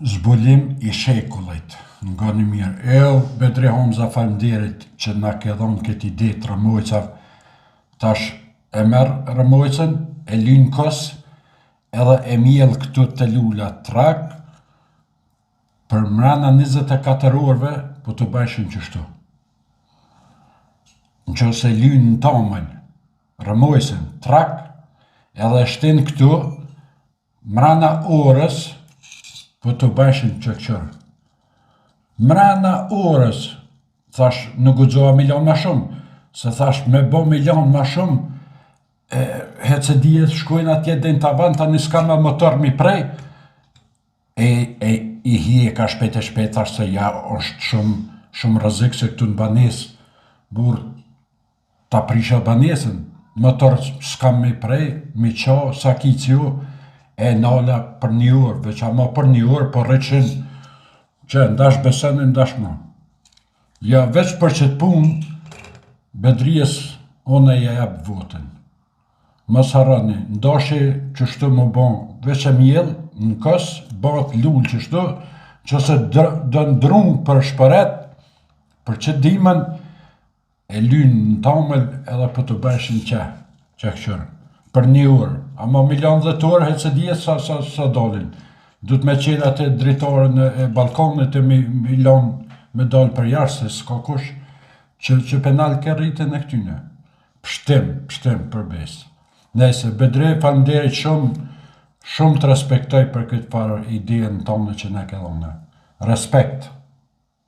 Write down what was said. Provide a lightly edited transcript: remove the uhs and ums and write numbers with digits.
Zbulim i shekullit, nga një mirë. Bedri Hamza, faleminderit që na ke dhënë këtë ide të Rëmojcav. Tash e merr Rëmojcën, e lyn kos, edhe e mjell këtu të lula trak, për mrena 24 orëve, po të bëjshin qështu. Në që se lyn në tamën, Rëmojcën, trak, edhe shtin këtu, mrena orës, po të bëjshin qëqërë. Mrena orës, thash, nuk guxova milion ma shumë, se thash, me bo milion ma shumë, hece dijet shkojnë atje dhe në tavan, tani s'ka me motor mi prej, i hije ka shpejt e shpejt, thash se ja, është shumë rrezik se këtu në banes, burë, ta prisha banesën, motor s'ka mi prej, mi qa, sa kici ju, e nala për një orë, veç ama për një orë, për rëqin, që ndash besën e ndash ma. Ja, veç për që të punë, Bedrijes, one ja jabë votën. Mos harroni, ndashi qështu më bon, veç e mjell, në kës, bat lull qështu, që se dë ndrung për shpëret, për që dimën, e lynë në tamëll edhe për të bëshin që këqërë. Për një orë, ama milion dhe të orë, hecë djetë sa dalin. Du të me qenë atë dritarën e balkonit e milion me dalë për jashtë, se s'ka kush që penal ke rritën e këtyne. Pështim për besë. Nese, Bedri, faleminderit shumë të respektoj për këtë farë ideën tonë që ne ke dhënë. Respekt.